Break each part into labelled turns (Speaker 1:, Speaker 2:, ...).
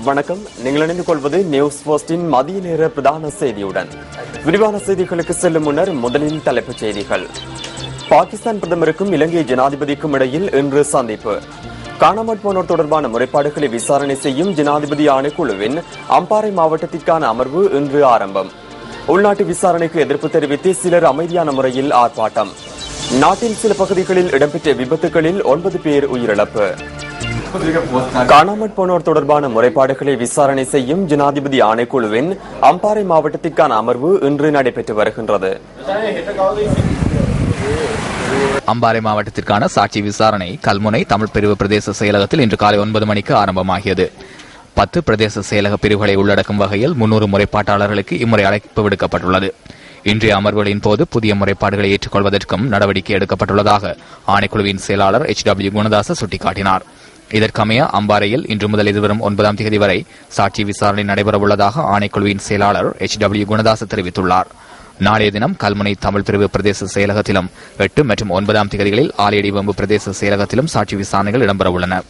Speaker 1: வணக்கம். நீங்கள் இணைந்து கொள்வது நியூஸ் போஸ்டின் மதிய நேர பிரதான செய்தியுடன். விரிவான செய்திகளுக்கு செல்லும் முன்னர் முதலில் தலைப்புச் செய்திகள். பாகிஸ்தான் பிரதமருக்கும் இலங்கை ஜனாதிபதிக்கும் இடையில் இன்று சந்திப்பு. காணாமற் போனோர் தொடர்பான முறைப்பாடுகளை விசாரணை செய்யும் ஜனாதிபதி ஆணைக்குழுவின் அம்பாறை மாவட்டத்திற்கான அமர்வு இன்று ஆரம்பம். உள்நாட்டு விசாரணைக்கு எதிர்ப்பு தெரிவித்து சிலர் அமைதியான முறையில் ஆர்ப்பாட்டம். நாட்டின் சில பகுதிகளில் இடம்பெற்ற விபத்துகளில் 9 பேர் உயிரிழப்பு. காணாமற் போனோர் தொடர்பான முறைப்பாடுகளை விசாரணை செய்யும் ஜனாதிபதி ஆணைக்குழுவின் அம்பாறை மாவட்டத்திற்கான அமர்வு இன்று நடைபெற்று வருகின்றது.
Speaker 2: அம்பாறை மாவட்டத்திற்கான சாட்சி விசாரணை கல்முனை தமிழ் பிரிவு பிரதேச செயலகத்தில் இன்று காலை 9 மணிக்கு ஆரம்பமாகியது. 10 பிரதேச செயலக பிரிவுகளை உள்ளடக்கும் வகையில் 300 முறைப்பாட்டாளர்களுக்கு இம்முறை அழைப்பு விடுக்கப்பட்டுள்ளது. இன்றைய அமர்வுகளின் போது புதிய முறைப்பாடுகளை ஏற்றுக்கொள்வதற்கும் நடவடிக்கை எடுக்கப்பட்டுள்ளதாக ஆணைக்குழுவின் செயலாளர் HW குணதாச சுட்டிக்காட்டினார். இதற்கமைய அம்பாறையில் இன்று முதல் எதிர்வரும் 9ஆம் தேதி வரை சாட்சி விசாரணை நடைபெறவுள்ளதாக ஆணைக்குழுவின் செயலாளர் HW குணதாச தெரிவித்துள்ளார். நாளைய தினம் கல்முனை தமிழ் பிரிவு பிரதேச செயலகத்திலும் 8 மற்றும் 9ஆம் தேதிகளில் ஆலையடிவம்பு பிரதேச செயலகத்திலும் சாட்சி விசாரணைகள் இடம்பெறவுள்ளன.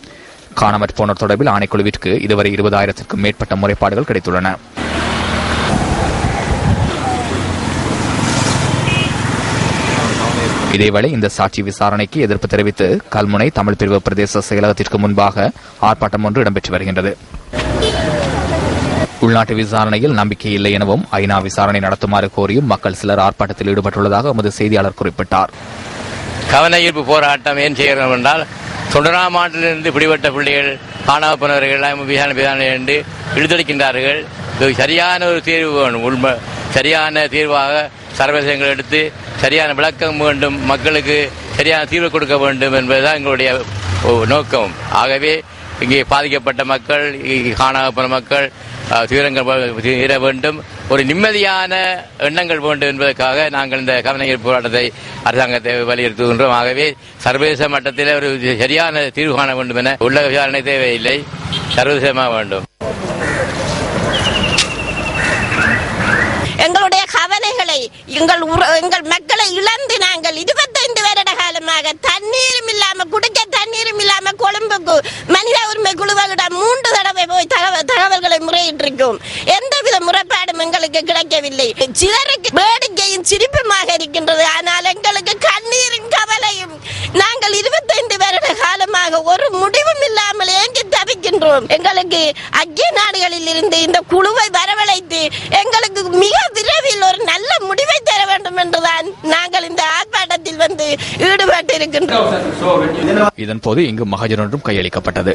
Speaker 2: காணாமற் போனோர் தொடர்பில் ஆணைக்குழுவிற்கு இதுவரை 20,000க்கும் மேற்பட்ட முறைப்பாடுகள் கிடைத்துள்ளன. இதேவேளை இந்த சாட்சி விசாரணைக்கு எதிர்ப்பு தெரிவித்து கல்முனை தமிழ் பிரிவு பிரதேச செயலகத்திற்கு முன்பாக ஆர்ப்பாட்டம் ஒன்று இடம்பெற்று வருகின்றது. உள்நாட்டு விசாரணையில் நம்பிக்கை இல்லை எனவும் ஐநா விசாரணை நடத்துமாறு கோரியும் மக்கள் சிலர் ஆர்ப்பாட்டத்தில் ஈடுபட்டுள்ளதாக எமது செய்தியாளர் குறிப்பிட்டார்.
Speaker 3: கவன ஈர்ப்பு போராட்டம் ஏன் செய்கிறோம் என்றால் 90ஆம் ஆண்டிலிருந்து பிடிபட்ட பிள்ளைகள் காணாமல் போனவர்கள் விசாரணை என்று இழுத்தளிக்கின்றார்கள். சரியான ஒரு தீர்வு வேணும். சரியான தீர்வாக சர்வதேசங்கள் எடுத்து சரியான விளக்கம் வேண்டும், மக்களுக்கு சரியான தீர்வு கொடுக்க வேண்டும் என்பதுதான் எங்களுடைய நோக்கம். ஆகவே இங்கே பாதிக்கப்பட்ட மக்கள், காணாமல் போன மக்கள் தீர வேண்டும், ஒரு நிம்மதியான எண்ணங்கள் வேண்டும் என்பதற்காக நாங்கள் இந்த கவன ஈர்ப்பு போராட்டத்தை அரசாங்கத்தை வலியுறுத்துகின்றோம். ஆகவே சர்வதேச மட்டத்தில் ஒரு சரியான தீர்வு காண வேண்டும் என உள்ள விசாரணை தேவையில்லை, சர்வதேசமாக வேண்டும்.
Speaker 4: எங்களுடைய கவலைகளை எங்கள் மக்களை இழந்து நாங்கள் 25 வருட காலமாக தண்ணீரும் இல்லாம குடிக்க தண்ணீரும் இல்லாம கொழும்புக்கு மனித உரிமை குழுவிடம் 3 தடவை போய் தகவல்களை முறையிட்டிருக்கோம். எந்தவித முறைப்பாடும் எங்களுக்கு கிடைக்கவில்லை. சிலருக்கு வேடிக்கையும் சிரிப்புமாக இருக்கின்றது. ஆனால் எங்களுக்கு கண்ணீரும் கவலையும். நாங்கள் 25 வருட காலமாக ஒரு முடிவும் இல்லாமல் ஏங்கி தவிக்கின்றோம். எங்களுக்கு ஐக்கிய நாடுகளில் இருந்து இந்த குழுவை வரவழைத்து எங்களுக்கு மிக விரைவில் ஒரு நல்ல முடிவை தர வேண்டும் என்றுதான் நாங்கள் இந்த ஆர்ப்பாட்டத்தில் வந்து ஈடுபட்டு இருக்கின்றோம்.
Speaker 2: இதன்போது இங்கு மகஜர் ஒன்றும் கையளிக்கப்பட்டது.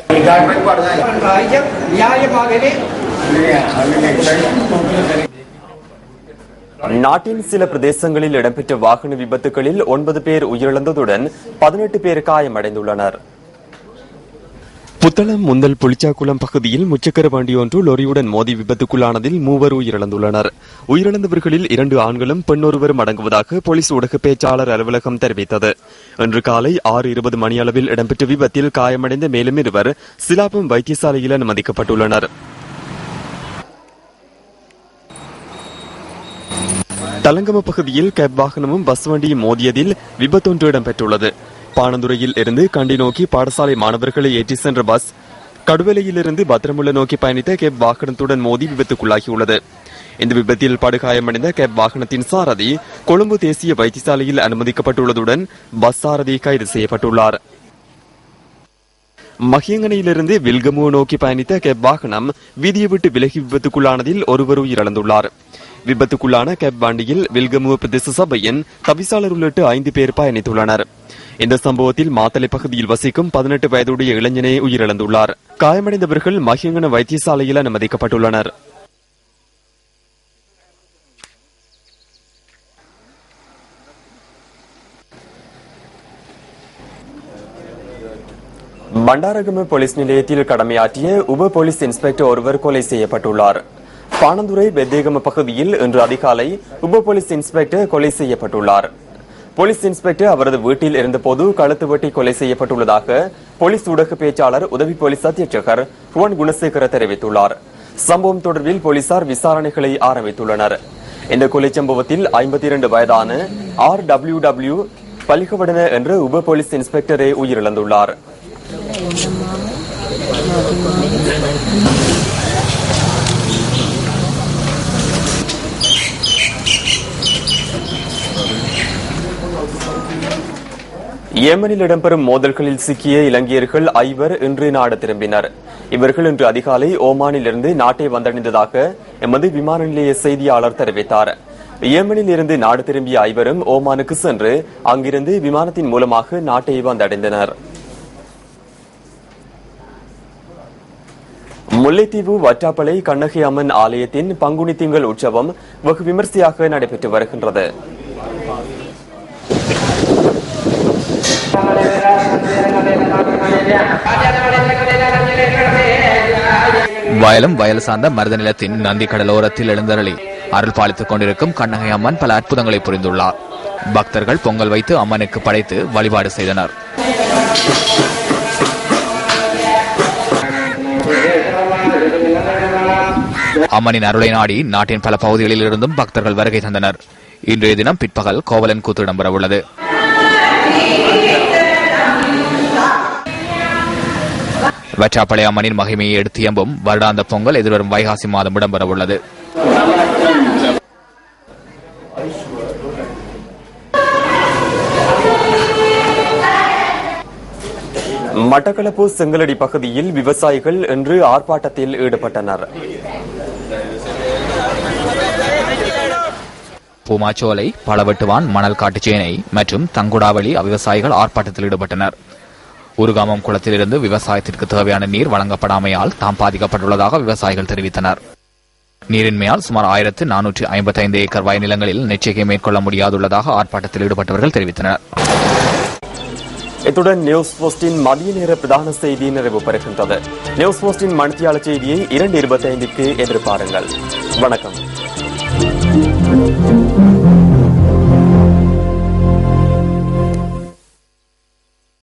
Speaker 1: நாட்டின் சில பிரதேசங்களில் இடம்பெற்ற வாகன விபத்துகளில் 9 பேர் உயிரிழந்ததுடன் 18 பேர் காயமடைந்துள்ளனர். புத்தளம் முந்தல் புளிச்சாக்குளம் பகுதியில் முச்சக்கர வண்டி ஒன்று லொரியுடன் மோதி விபத்துக்குள்ளானதில் 3 உயிரிழந்துள்ளனர். உயிரிழந்தவர்களில் 2 ஆண்களும் பெண்ணொருவரும் அடங்குவதாக போலீஸ் ஊடக பேச்சாளர் அலுவலகம் தெரிவித்தது. இன்று காலை 6:20 மணியளவில் இடம்பெற்ற விபத்தில் காயமடைந்த மேலும் 2 சிலாபம் வைத்தியசாலையில் அனுமதிக்கப்பட்டுள்ளனர். தலங்கம பகுதியில் கேப் வாகனமும் பஸ் வண்டியும் மோதியதில் விபத்தொன்று இடம்பெற்றுள்ளது. பாணந்துறையில் இருந்து கண்டி நோக்கி பாடசாலை மாணவர்களை ஏற்றி சென்ற பஸ் கடுவலையிலிருந்து பத்திரமுள்ள நோக்கி பயணித்த கேப் வாகனத்துடன் மோதி விபத்துக்குள்ளாகியுள்ளது. இந்த விபத்தில் படுகாயமடைந்த கேப் வாகனத்தின் சாரதி கொழும்பு தேசிய வைத்தியசாலையில் அனுமதிக்கப்பட்டுள்ளதுடன் பஸ் சாரதி கைது செய்யப்பட்டுள்ளார். மகியங்கனையிலிருந்து வில்கமுவ நோக்கி பயணித்த கேப் வாகனம் வீதியை விட்டு விலகி விபத்துக்குள்ளானதில் 1 உயிரிழந்துள்ளார். விபத்துக்குள்ளான கேப் வண்டியில் வில்கமுவ பிரதேச சபையின் தவிசாளர் உள்ளிட்ட 5 பேர் பயணித்துள்ளனர். இந்த சம்பவத்தில் மாத்தலை பகுதியில் வசிக்கும் 18 வயதுடைய இளைஞனே உயிரிழந்துள்ளார். காயமடைந்தவர்கள் மகியங்கன வைத்தியசாலையில் அனுமதிக்கப்பட்டுள்ளனர். பண்டாரகம போலீஸ் நிலையத்தில் கடமையாற்றிய உப போலீஸ் இன்ஸ்பெக்டர் ஒருவர் கொலை செய்யப்பட்டுள்ளார். பாணந்துறை பெத்தேகம பகுதியில் இன்று அதிகாலை உப போலீஸ் இன்ஸ்பெக்டர் கொலை செய்யப்பட்டுள்ளார். போலீஸ் இன்ஸ்பெக்டர் அவரது வீட்டில் இருந்தபோது கழுத்து வெட்டி கொலை செய்யப்பட்டுள்ளதாக போலீஸ் ஊடக பேச்சாளர் உதவி போலீஸ் அத்தியட்சகர் ருவன் குணசேகர தெரிவித்துள்ளார். சம்பவம் தொடர்பில் போலீசார் விசாரணைகளை ஆரம்பித்துள்ளனர். இந்த கொலை சம்பவத்தில் 52 வயதான RWW பலிகவடன என்ற உப போலீஸ் இன்ஸ்பெக்டரே உயிரிழந்துள்ளார். ஏமனில் இடம்பெறும் மோதல்களில் சிக்கிய இலங்கையர்கள் 5 இன்று நாடு திரும்பினர். இவர்கள் இன்று அதிகாலை ஓமானில் இருந்து நாட்டை வந்தடைந்ததாக எமது விமான நிலைய செய்தியாளர் தெரிவித்தார். ஏமனில் இருந்து நாடு திரும்பிய 5 ஓமானுக்கு சென்று அங்கிருந்து விமானத்தின் மூலமாக நாட்டை வந்தடைந்தனர். முல்லைத்தீவு வட்டாப்பளை கண்ணகி அம்மன் ஆலயத்தின் பங்குனி திங்கள் உற்சவம் வெகு விமர்சையாக நடைபெற்று வருகின்றது.
Speaker 2: வயலும் வயல் சார்ந்த மருத நிலத்தின் நந்தி கடலோரத்தில் எழுந்தருளி அருள் பாலித்துக் கொண்டிருக்கும் கண்ணகை அம்மன் பல அற்புதங்களை புரிந்துள்ளார். பக்தர்கள் பொங்கல் வைத்து அம்மனுக்கு படைத்து வழிபாடு செய்தனர். அம்மனின் அருளை நாடி நாட்டின் பல பகுதிகளில் இருந்தும் பக்தர்கள் வருகை தந்தனர். இன்றைய தினம் பிற்பகல் கோவலன் கூத்து இடம்பெறவுள்ளது. வற்றாப்பளை அம்மனின் மகிமையை எடுத்து எம்பும் வருடாந்த பொங்கல் எதிர்வரும் வைகாசி மாதம் இடம்பெறவுள்ளது.
Speaker 1: மட்டக்களப்பு செங்கலடி பகுதியில் விவசாயிகள் இன்று ஆர்ப்பாட்டத்தில் ஈடுபட்டனர்.
Speaker 2: பூமாச்சோலை, பழவெட்டுவான், மணல் காட்டுச்சேனை மற்றும் தங்குடாவளி விவசாயிகள் ஆர்ப்பாட்டத்தில் ஈடுபட்டனர். உருகாமம் குளத்திலிருந்து விவசாயத்திற்கு தேவையான நீர் வழங்கப்படாமையால் தாம் பாதிக்கப்பட்டுள்ளதாக விவசாயிகள் தெரிவித்தனர். நீரின்மையால் சுமார் 1455 ஏக்கர் வயநிலங்களில் நெச்சரிக்கை மேற்கொள்ள முடியாதுள்ளதாக ஆர்ப்பாட்டத்தில் ஈடுபட்டவர்கள் தெரிவித்தனர்.
Speaker 1: இத்துடன் நியூஸ் போஸ்டின் மதிய நேர பிரதான செய்தி நிறைவு பெறுகின்றது. நியூஸ் போஸ்டின் மணித்தியாளர் செய்தியை 2:25க்கு எதிர்பாருங்கள். வணக்கம்.